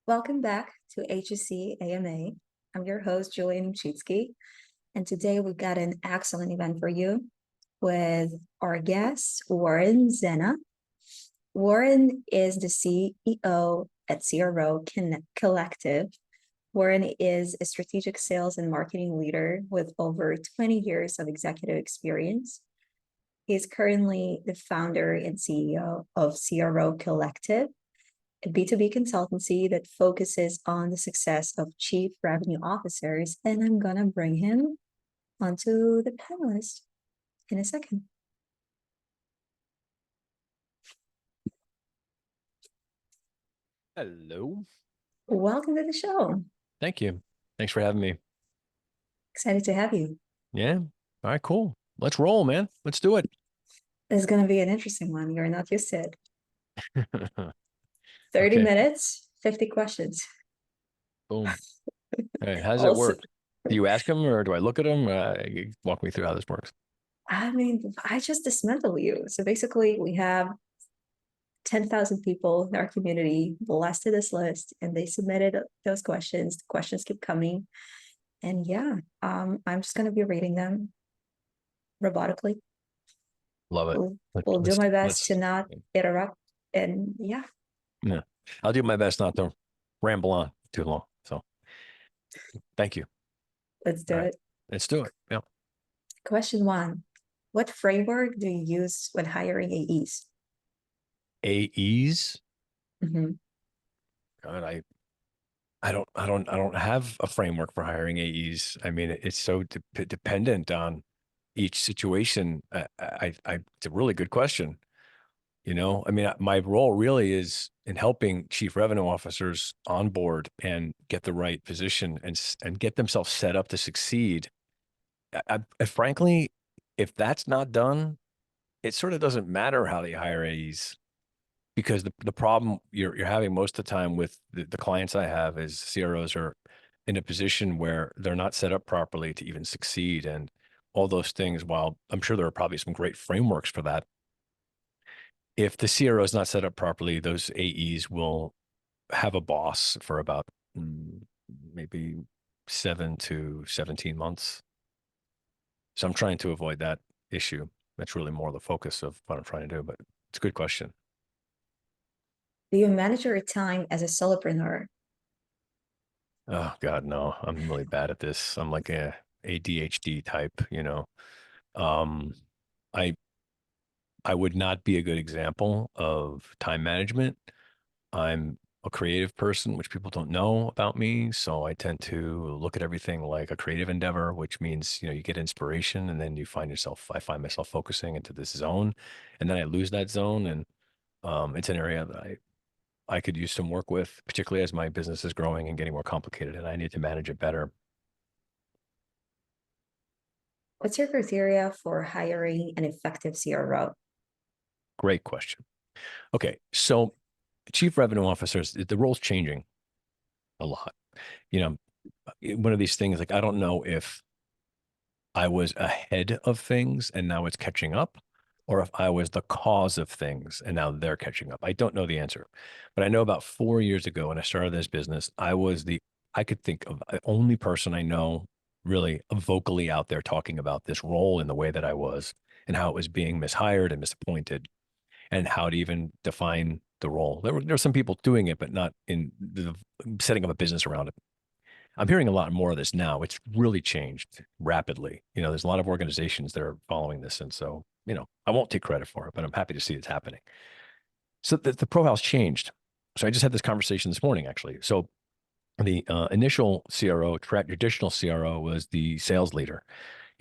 Welcome back to HEC AMA. I'm your host, Julian Mchitsky, and today we've got an excellent event for you with our guest, Warren Zenna. Warren is the CEO at CRO Collective. Warren is a strategic sales and marketing leader with over 20 years of executive experience. He is currently the founder and CEO of CRO Collective, a B2B consultancy that focuses on the success of chief revenue officers. And I'm going to bring him onto the panelist in a second. Hello. Welcome to the show. Thank you. Thanks for having me. Excited to have you. Yeah. All right, cool. Let's roll, man. Let's do it. This is going to be an interesting one. You're not used to it. 30 Okay. minutes, 50 questions. Boom. Hey, how does it Also, work? Do you ask them or do I look at them? Walk me through how this works. I just dismantle you. So basically, we have 10,000 people in our community blessed to this list, and they submitted those questions. The questions keep coming. And yeah, I'm just going to be reading them robotically. Love it. We'll do my best to not interrupt. And yeah. Yeah. I'll do my best not to ramble on too long. So thank you. Let's do it. Let's do it. Yeah. Question one. What framework do you use when hiring AEs? AEs? Mm-hmm. God, I don't have a framework for hiring AEs. I mean, it's so dependent on each situation. It's a really good question. I mean, my role really is in helping chief revenue officers onboard and get the right position and get themselves set up to succeed. Frankly, if that's not done, it sort of doesn't matter how they hire AEs, because the problem you're having most of the time with the clients I have is CROs are in a position where they're not set up properly to even succeed. And all those things, while I'm sure there are probably some great frameworks for that, if the CRO is not set up properly, those AEs will have a boss for about maybe 7 to 17 months. So I'm trying to avoid that issue. That's really more the focus of what I'm trying to do, but it's a good question. Do you manage your time as a solopreneur? Oh God, no, I'm really bad at this. I'm like a ADHD type, Um, I I would not be a good example of time management. I'm a creative person, which people don't know about me. So I tend to look at everything like a creative endeavor, which means, you get inspiration and then I find myself focusing into this zone, and then I lose that zone. And it's an area that I could use some work with, particularly as my business is growing and getting more complicated, and I need to manage it better. What's your criteria for hiring an effective CRO? Great question. Okay, so chief revenue officers, the role's changing a lot. One of these things, like, I don't know if I was ahead of things and now it's catching up, or if I was the cause of things and now they're catching up. I don't know the answer, but I know about 4 years ago when I started this business, I could think of the only person I know really vocally out there talking about this role in the way that I was, and how it was being mishired and misappointed, and how to even define the role. There were some people doing it, but not in the setting up a business around it. I'm hearing a lot more of this now. It's really changed rapidly. There's a lot of organizations that are following this. And so, I won't take credit for it, but I'm happy to see it's happening. So the profile's changed. So I just had this conversation this morning, actually. So the initial CRO, traditional CRO, was the sales leader.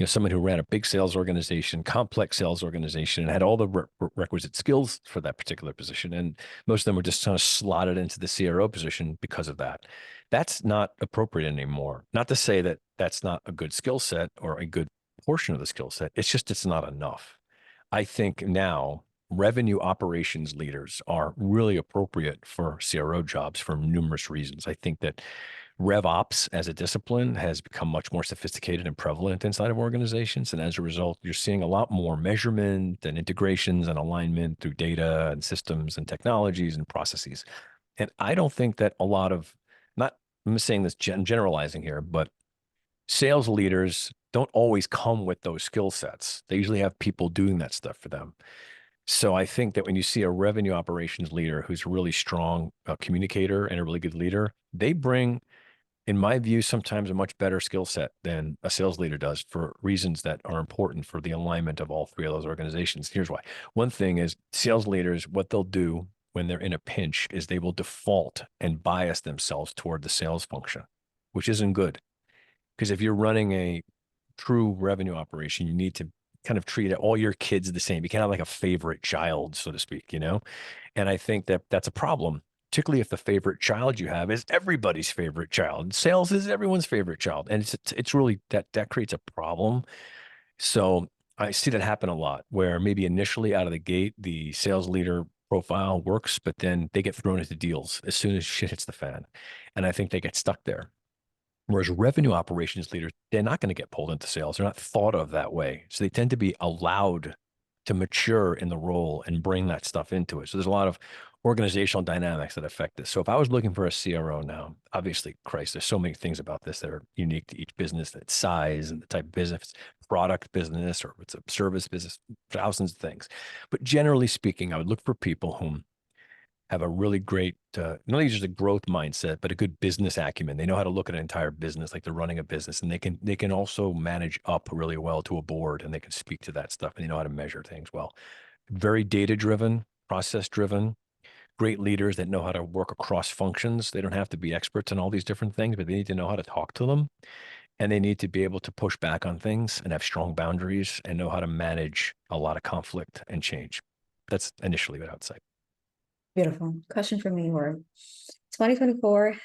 Someone who ran a big sales organization, complex sales organization, and had all the requisite skills for that particular position. And most of them were just kind of slotted into the CRO position because of that. That's not appropriate anymore. Not to say that that's not a good skill set or a good portion of the skill set. It's not enough. I think now revenue operations leaders are really appropriate for CRO jobs for numerous reasons. I think that RevOps as a discipline has become much more sophisticated and prevalent inside of organizations. And as a result, you're seeing a lot more measurement and integrations and alignment through data and systems and technologies and processes. And I don't think that a lot of, not, I'm saying this generalizing here, but sales leaders don't always come with those skill sets. They usually have people doing that stuff for them. So I think that when you see a revenue operations leader who's a really strong communicator and a really good leader, they bring, in my view, sometimes a much better skill set than a sales leader does for reasons that are important for the alignment of all three of those organizations. Here's why. One thing is sales leaders, what they'll do when they're in a pinch is they will default and bias themselves toward the sales function, which isn't good. Because if you're running a true revenue operation, you need to kind of treat all your kids the same. You can't have like a favorite child, so to speak, you know? And I think that that's a problem, particularly if the favorite child you have is everybody's favorite child. Sales is everyone's favorite child. And it's really that creates a problem. So I see that happen a lot where maybe initially out of the gate, the sales leader profile works, but then they get thrown into deals as soon as shit hits the fan. And I think they get stuck there. Whereas revenue operations leaders, they're not going to get pulled into sales. They're not thought of that way. So they tend to be allowed to mature in the role and bring that stuff into it. So there's a lot of organizational dynamics that affect this. So if I was looking for a CRO now, obviously, Christ, there's so many things about this that are unique to each business, its size and the type of business, product business, or it's a service business, thousands of things. But generally speaking, I would look for people whom have a really great, not only just a growth mindset, but a good business acumen. They know how to look at an entire business, like they're running a business, and they can also manage up really well to a board, and they can speak to that stuff, and they know how to measure things well. Very data driven, process driven, great leaders that know how to work across functions. They don't have to be experts in all these different things, but they need to know how to talk to them, and they need to be able to push back on things and have strong boundaries and know how to manage a lot of conflict and change. That's initially what I would say. Beautiful. Question for me, or 2024, kind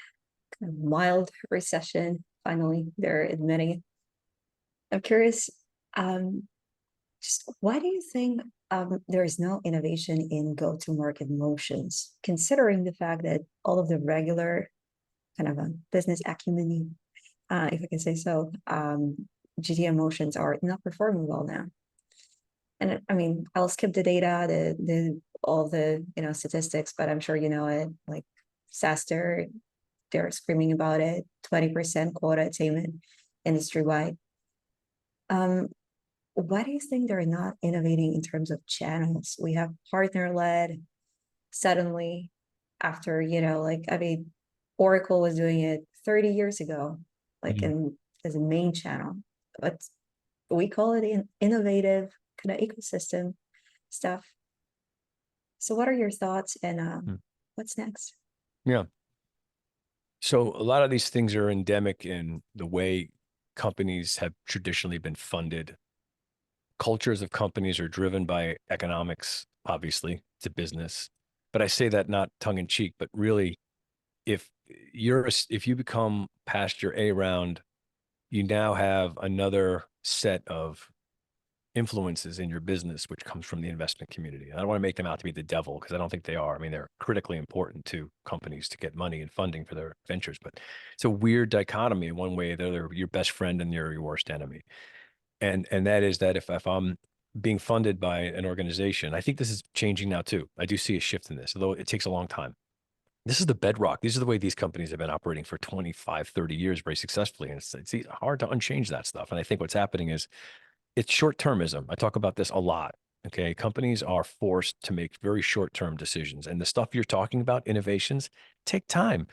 of mild recession. Finally, they're admitting it. I'm curious, um, just why do you think there is no innovation in go-to-market motions, considering the fact that all of the regular kind of business acumen, if I can say so, GTM motions are not performing well now? And I mean, I'll skip the data, the all the statistics, but I'm sure you know it. Like SaaStr, they're screaming about it. 20% quota attainment industry wide. Um, why do you think they're not innovating in terms of channels? We have partner led suddenly after like I mean, Oracle was doing it 30 years ago, like Mhm. in as a main channel, but we call it innovative kind of ecosystem stuff. So what are your thoughts and Mm. what's next? Yeah. So a lot of these things are endemic in the way companies have traditionally been funded. Cultures of companies are driven by economics, obviously, it's a business. But I say that not tongue in cheek, but really, if if you become past your A round, you now have another set of influences in your business, which comes from the investment community. I don't want to make them out to be the devil because I don't think they are. I mean, they're critically important to companies to get money and funding for their ventures, but it's a weird dichotomy. In one way, they're your best friend and you're your worst enemy. And that is that if I'm being funded by an organization, I think this is changing now too. I do see a shift in this, although it takes a long time. This is the bedrock. These are the way these companies have been operating for 25, 30 years very successfully. And it's hard to unchange that stuff. And I think what's happening is it's short-termism. I talk about this a lot. Okay. Companies are forced to make very short-term decisions. And the stuff you're talking about, innovations, take time.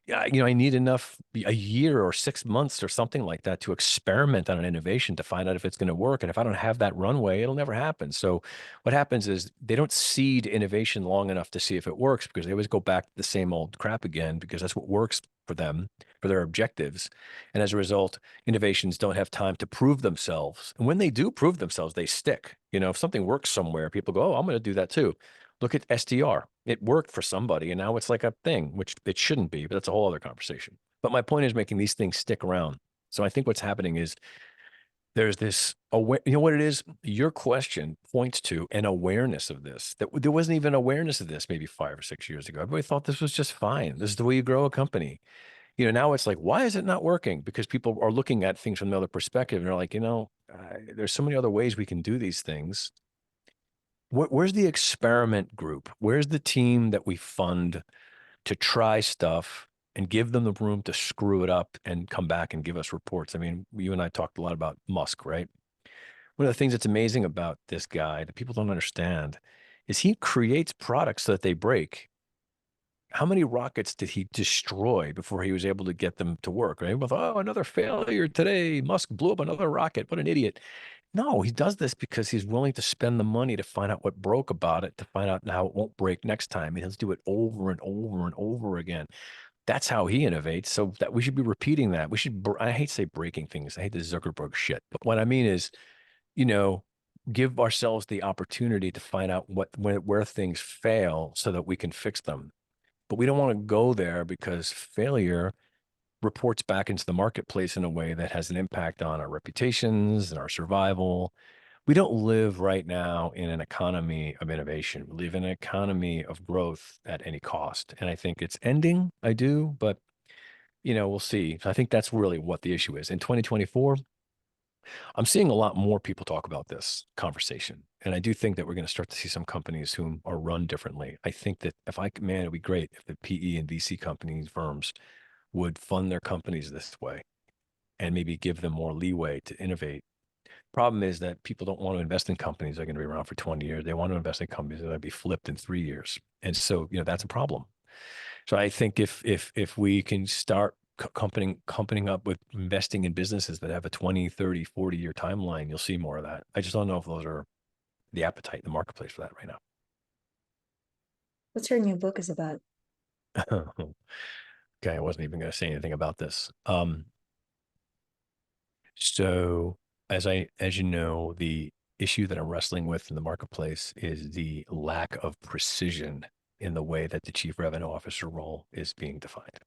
Yeah, I need enough a year or 6 months or something like that to experiment on an innovation to find out if it's going to work. And if I don't have that runway, it'll never happen. So what happens is they don't seed innovation long enough to see if it works because they always go back to the same old crap again because that's what works for them, for their objectives. And as a result, innovations don't have time to prove themselves. And when they do prove themselves, they stick. If something works somewhere, people go, oh, I'm going to do that too. Look at SDR. It worked for somebody, and now it's like a thing, which it shouldn't be, but that's a whole other conversation. But my point is making these things stick around. So I think what's happening is there's this aware, you know what it is? Your question points to an awareness of this. That there wasn't even awareness of this maybe 5 or 6 years ago. Everybody thought this was just fine. This is the way you grow a company. Now it's like, why is it not working? Because people are looking at things from another perspective, and they're like, there's so many other ways we can do these things. Where's the experiment group? Where's the team that we fund to try stuff and give them the room to screw it up and come back and give us reports. I mean, you and I talked a lot about Musk, right? One of the things that's amazing about this guy that people don't understand is he creates products so that they break. How many rockets did he destroy before he was able to get them to work? Right? Everyone thought, oh, another failure today. Musk blew up another rocket. What an idiot. No, he does this because he's willing to spend the money to find out what broke about it, to find out how it won't break next time. And he'll do it over and over and over again. That's how he innovates. So that we should be repeating that. We should, I hate to say breaking things. I hate the Zuckerberg shit. But what I mean is, you know, give ourselves the opportunity to find out where things fail so that we can fix them. But we don't want to go there because failure reports back into the marketplace in a way that has an impact on our reputations and our survival. We don't live right now in an economy of innovation. We live in an economy of growth at any cost. And I think it's ending. I do, but we'll see. I think that's really what the issue is. In 2024, I'm seeing a lot more people talk about this conversation. And I do think that we're going to start to see some companies who are run differently. I think that man, it'd be great if the PE and VC companies, firms would fund their companies this way and maybe give them more leeway to innovate. Problem is that people don't want to invest in companies that are going to be around for 20 years. They want to invest in companies that will be flipped in 3 years. And so, that's a problem. So I think if we can start companying up with investing in businesses that have a 20, 30, 40-year timeline, you'll see more of that. I just don't know if those are the appetite in the marketplace for that right What's your new book is about? now. Okay, I wasn't even going to say anything about this. So as you know, the issue that I'm wrestling with in the marketplace is the lack of precision in the way that the chief revenue officer role is being defined.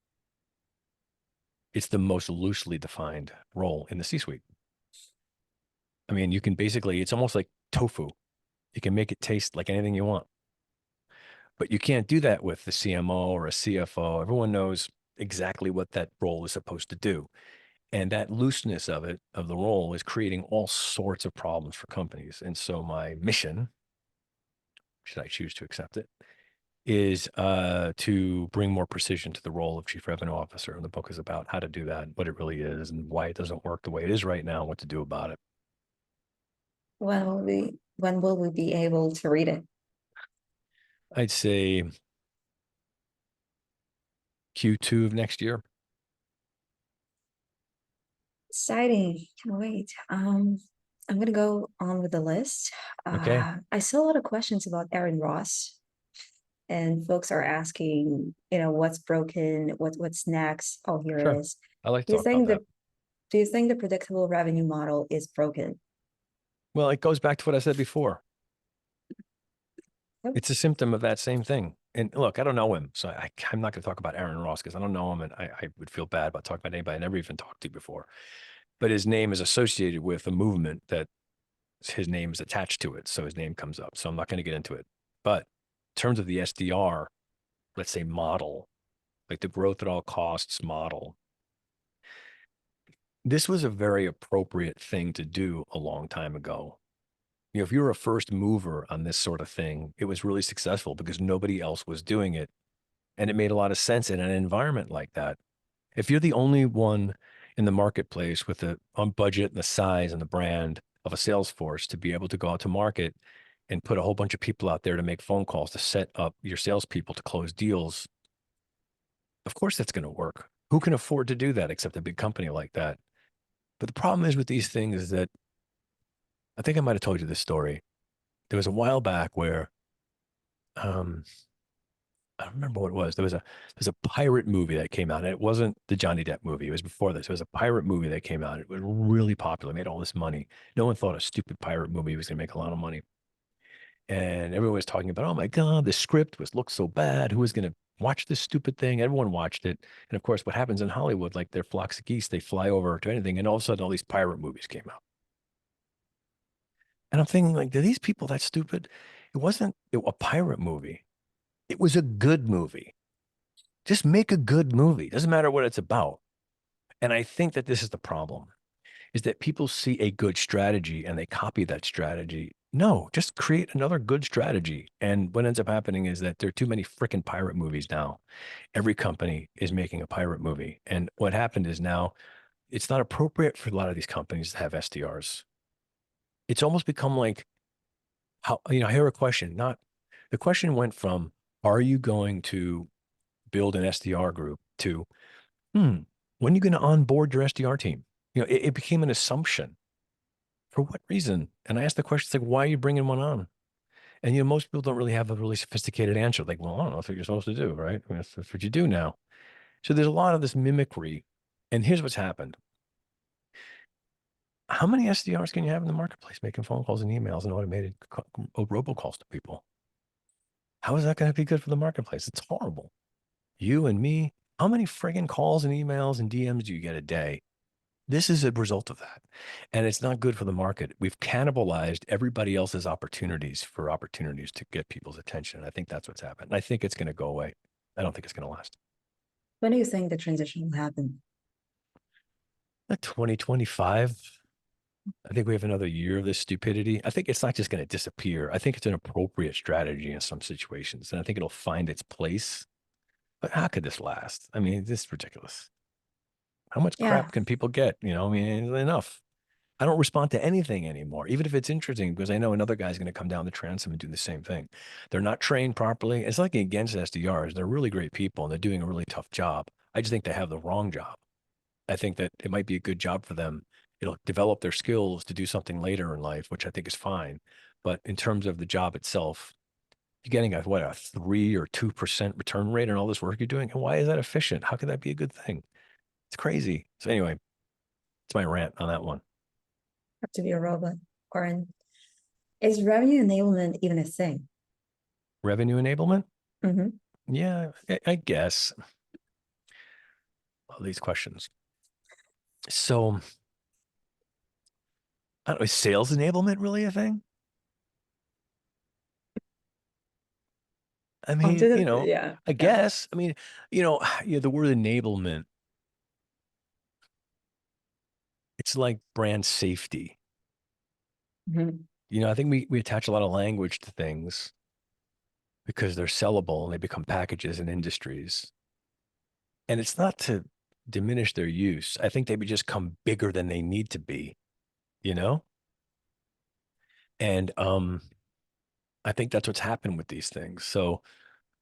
It's the most loosely defined role in the C-suite. I mean, you can basically, it's almost like tofu. You can make it taste like anything you want, but you can't do that with the CMO or a CFO. Everyone knows exactly what that role is supposed to do. And that looseness of the role, is creating all sorts of problems for companies. And so my mission, should I choose to accept it, is to bring more precision to the role of chief revenue officer. And the book is about how to do that, what it really is, and why it doesn't work the way it is right now, and what to do about it. When will we be able to read it? I'd say Q2 of next year. Exciting. Can't wait. I'm gonna go on with the list. Okay, I saw a lot of questions about Aaron Ross, and folks are asking, what's broken, what's next? Oh, here it sure. is. I like to Do you talk about think that. the do you think the predictable revenue model is broken? Well, it goes back to what I said before. Yep. It's a symptom of that same thing. And look, I don't know him, so I'm not going to talk about Aaron Ross because I don't know him, and I would feel bad about talking about anybody I never even talked to before. But his name is associated with a movement that his name is attached to it, so his name comes up. So I'm not going to get into it. But in terms of the SDR, let's say model, like the growth at all costs model, this was a very appropriate thing to do a long time ago. If you're a first mover on this sort of thing, it was really successful because nobody else was doing it. And it made a lot of sense in an environment like that. If you're the only one in the marketplace with the on budget and the size and the brand of a sales force to be able to go out to market and put a whole bunch of people out there to make phone calls to set up your salespeople to close deals, of course that's going to work. Who can afford to do that except a big company like that? But the problem is with these things is that I think I might have told you this story. There was a while back where um, I don't remember what it was. There's a pirate movie that came out, and it wasn't the Johnny Depp movie. It was before this. It was a pirate movie that came out. It was really popular, made all this money. No one thought a stupid pirate movie was going to make a lot of money. And everyone was talking about, oh my God, the script looked so bad. Who was going to watch this stupid thing? Everyone watched it. And of course, what happens in Hollywood, like they're flocks of geese, they fly over to anything. And all of a sudden, all these pirate movies came out. And I'm thinking, like, are these people that stupid? It wasn't a pirate movie. It was a good movie. Just make a good movie. Doesn't matter what it's about. And I think that this is the problem, is that people see a good strategy and they copy that strategy No, just create another good strategy. And what ends up happening is that there are too many freaking pirate movies now. Every company is making a pirate movie. And what happened is now it's not appropriate for a lot of these companies to have SDRs. It's almost become like how, I hear a question, not the question went from, are you going to build an SDR group to, hmm, when are you going to onboard your SDR team? It became an assumption. For what reason? And I asked the question, it's like, why are you bringing one on? And most people don't really have a really sophisticated answer. Like, well, I don't know, that's what you're supposed to do, right? I mean, that's what you do now. So there's a lot of this mimicry. And here's what's happened. How many SDRs can you have in the marketplace making phone calls and emails and automated robocalls to people? How is that going to be good for the marketplace? It's horrible. You and me, how many friggin' calls and emails and DMs do you get a day? This is a result of that. And it's not good for the market. We've cannibalized everybody else's opportunities to get people's attention. And I think that's what's happened. And I think it's going to go away. I don't think it's going to last. When do you think the transition will happen? 2025, I think we have another year of this stupidity. I think it's not just going to disappear. I think it's an appropriate strategy in some situations. And I think it'll find its place. But how could this last? I mean, this is ridiculous. How much Yeah, crap can people get? I mean, enough. I don't respond to anything anymore, even if it's interesting, because I know another guy's going to come down the transom and do the same thing. They're not trained properly. It's nothing against SDRs. They're really great people and they're doing a really tough job. I just think they have the wrong job. I think that it might be a good job for them. It'll develop their skills to do something later in life, which I think is fine. But in terms of the job itself, you're getting a 3 or 2% return rate on all this work you're doing. And why is that efficient? How could that be a good thing? It's crazy. So anyway, it's my rant on that one. have to be a robot. Or is revenue enablement even a thing? Revenue enablement? Mm-hmm. Yeah, I guess. All these questions. So, I don't know, is sales enablement really a thing? I Oh, mean, yeah, I yeah. guess. I mean, the word enablement, it's like brand safety. Mm-hmm. I think we attach a lot of language to things because they're sellable and they become packages in industries. And it's not to diminish their use. I think they would just come bigger than they need to be, you know? And I think that's what's happened with these things. So,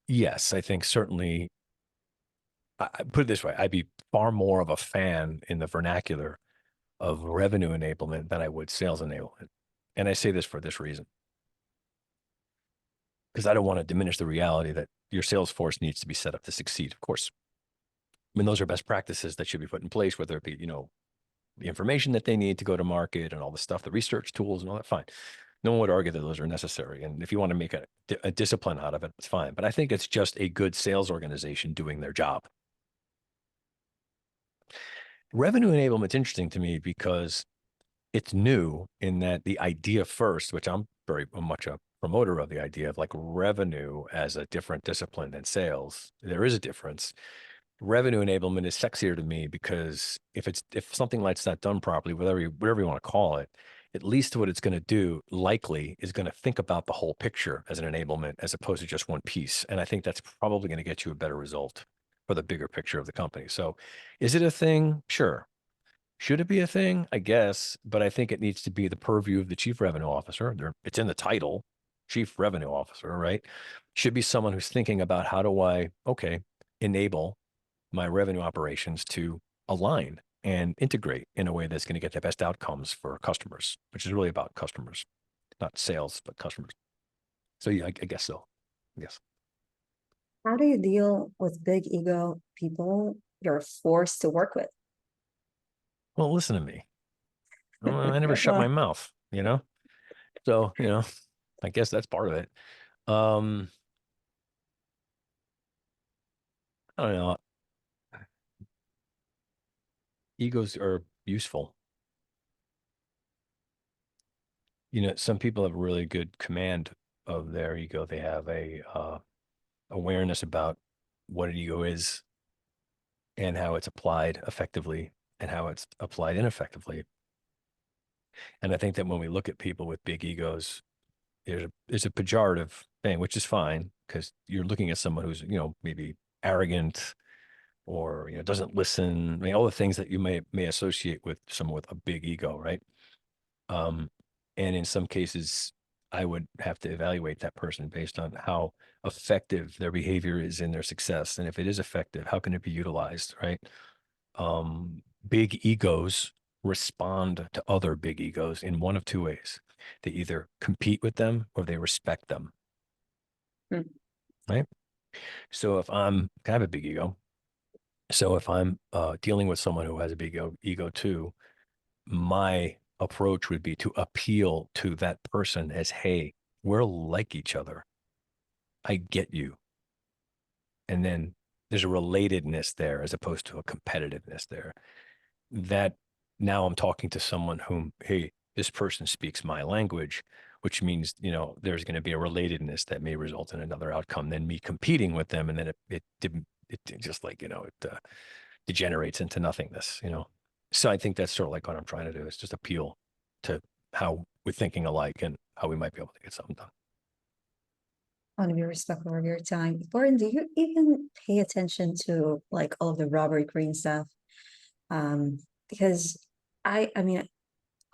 yes, I think certainly I put it this way, I'd be far more of a fan in the vernacular of revenue enablement than I would sales enablement. And I say this for this reason, because I don't want to diminish the reality that your sales force needs to be set up to succeed. Of course, I mean, those are best practices that should be put in place, whether it be, the information that they need to go to market and all the stuff, the research tools and all that, fine. No one would argue that those are necessary. And if you want to make a discipline out of it, it's fine. But I think it's just a good sales organization doing their job. Revenue enablement's interesting to me because it's new in that the idea first, which I'm very much a promoter of the idea of like revenue as a different discipline than sales. There is a difference. Revenue enablement is sexier to me because if something like that's not done properly, whatever you want to call it, at least what it's going to do likely is going to think about the whole picture as an enablement as opposed to just one piece. And I think that's probably going to get you a better result for the bigger picture of the company. So is it a thing? Sure. Should it be a thing? I guess, but I think it needs to be the purview of the chief revenue officer. It's in the title, chief revenue officer, right? Should be someone who's thinking about how do I, okay, enable my revenue operations to align and integrate in a way that's going to get the best outcomes for customers, which is really about customers, not sales, but customers. So yeah, I guess so. Yes. How do you deal with big ego people you're forced to work with? Well, listen to me. I never shut my Well, mouth, So, I guess that's part of it. Um, I don't know. Egos are useful. Some people have really good command of their ego. They have a awareness about what an ego is and how it's applied effectively and how it's applied ineffectively. And I think that when we look at people with big egos, is a pejorative thing, which is fine because you're looking at someone who's, maybe arrogant or, doesn't listen. I mean, all the things that you may associate with someone with a big ego, right? Um, and in some cases, I would have to evaluate that person based on how effective their behavior is in their success. And if it is effective, how can it be utilized, right? Big egos respond to other big egos in one of two ways. They either compete with them or they respect them, Hmm. right? So if I have a big ego. So if I'm dealing with someone who has a big ego too, my approach would be to appeal to that person as, hey, we're like each other. I get you. And then there's a relatedness there as opposed to a competitiveness there. That now I'm talking to someone whom, hey, this person speaks my language, which means, there's going to be a relatedness that may result in another outcome than me competing with them. And then it just like, it degenerates into nothingness. So I think that's sort of like what I'm trying to do is just appeal to how we're thinking alike and how we might be able to get something done. I want to be respectful of your time. Gordon, do you even pay attention to like all of the Robert Greene stuff? Because I mean,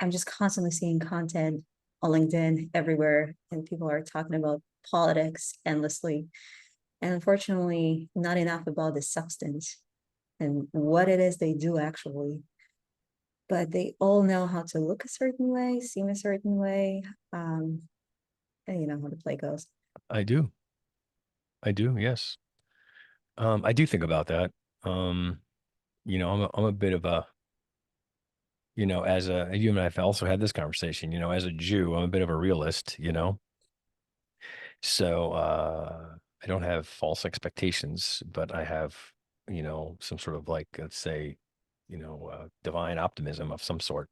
I'm just constantly seeing content on LinkedIn everywhere, and people are talking about politics endlessly. And unfortunately, not enough about the substance and what it is they do actually. But they all know how to look a certain way, seem a certain way, and you know how the play goes. I do. I do. Yes. I do think about that. Um, I'm a bit of a, as you and I have also had this conversation, as a Jew, I'm a bit of a realist. So I don't have false expectations, but I have, some sort of like, let's say, divine optimism of some sort.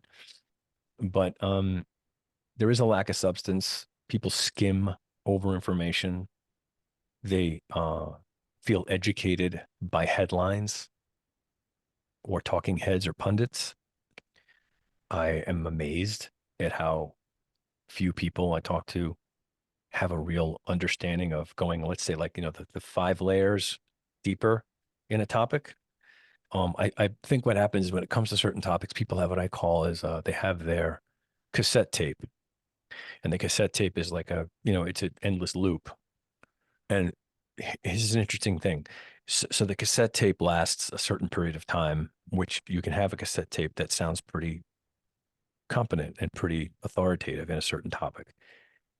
But there is a lack of substance. People skim over information. They feel educated by headlines or talking heads or pundits. I am amazed at how few people I talk to have a real understanding of going, let's say, like, the five layers deeper in a topic. I think what happens is when it comes to certain topics, people have what I call is they have their cassette tape. And the cassette tape is like it's an endless loop. And this is an interesting thing. So the cassette tape lasts a certain period of time, which you can have a cassette tape that sounds pretty competent and pretty authoritative in a certain topic.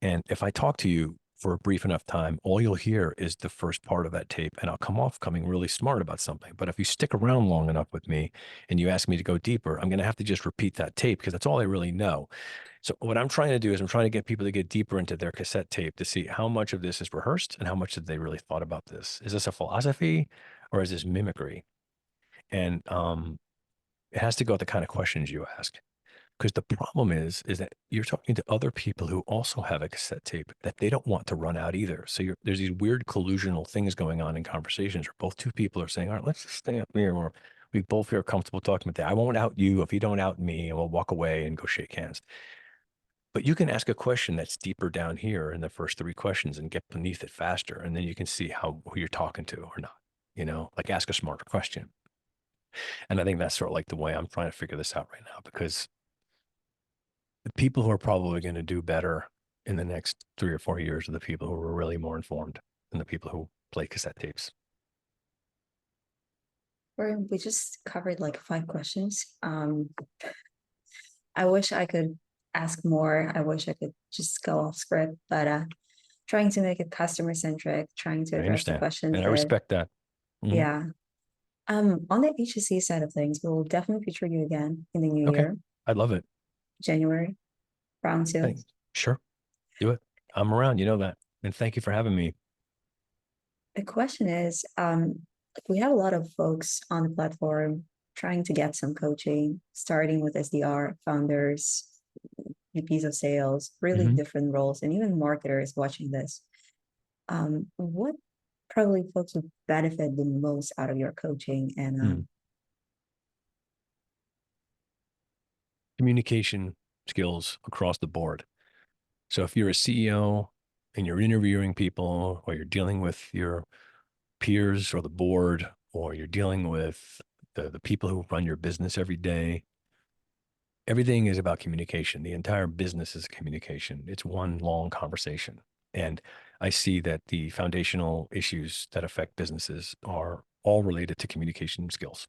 And if I talk to you for a brief enough time, all you'll hear is the first part of that tape, and I'll come off coming really smart about something. But if you stick around long enough with me and you ask me to go deeper, I'm going to have to just repeat that tape because that's all I really know. So what I'm trying to do is I'm trying to get people to get deeper into their cassette tape to see how much of this is rehearsed and how much have they really thought about this. Is this a philosophy or is this mimicry? And it has to go with the kind of questions you ask. Because the problem is that you're talking to other people who also have a cassette tape that they don't want to run out either. So there's these weird collusional things going on in conversations where both two people are saying, all right, let's just stay up here where we both feel comfortable talking about that. I won't out you if you don't out me, and we'll walk away and go shake hands. But you can ask a question that's deeper down here in the first three questions and get beneath it faster. And then you can see who you're talking to or not, like ask a smarter question. And I think that's sort of like the way I'm trying to figure this out right now, because the people who are probably going to do better in the next 3 or 4 years are the people who are really more informed than the people who play cassette tapes. We just covered like 5 questions. I wish I could ask more. I wish I could just go off script, but trying to make it customer centric, trying to I address the understand. questions And I that, respect that. Mhm. yeah. On the HSC side of things, we'll definitely feature you again in the new Okay. year, I love it. January, round two. Thanks. Sure. Do it. I'm around. You know that. And thank you for having me. The question is, we have a lot of folks on the platform trying to get some coaching, starting with SDR, founders, VPs of sales, really Mhm. different roles, and even marketers watching this. What probably folks would benefit the most out of your coaching and Mm. Communication skills across the board. So if you're a CEO and you're interviewing people, or you're dealing with your peers or the board, or you're dealing with the people who run your business every day, everything is about communication. The entire business is communication. It's one long conversation. And I see that the foundational issues that affect businesses are all related to communication skills.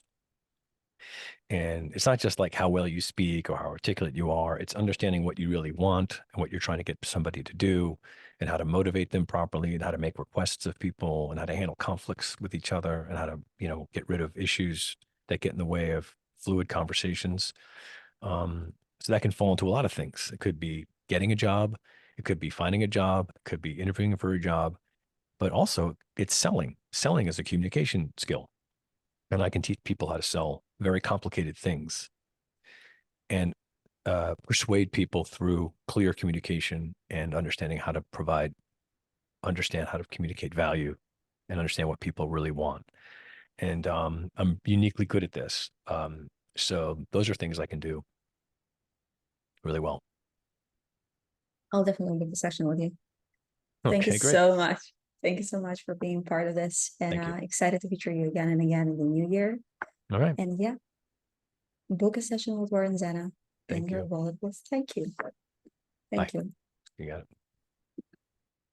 And it's not just like how well you speak or how articulate you are, it's understanding what you really want and what you're trying to get somebody to do, and how to motivate them properly, and how to make requests of people, and how to handle conflicts with each other, and how to, get rid of issues that get in the way of fluid conversations. So that can fall into a lot of things. It could be getting a job, it could be finding a job, it could be interviewing for a job, but also it's selling. Selling is a communication skill. And I can teach people how to sell very complicated things and persuade people through clear communication and understand how to communicate value and understand what people really want. And I'm uniquely good at this. So those are things I can do really well. I'll definitely book a session with you. Thank you Okay, great. so much. Thank you so much for being part of this, and Thank you. excited to feature you again and again in the new year. All right. And yeah, book a session with Warren Zenna in Thank your you. wallet list. Thank you. Bye. Thank you. You got it.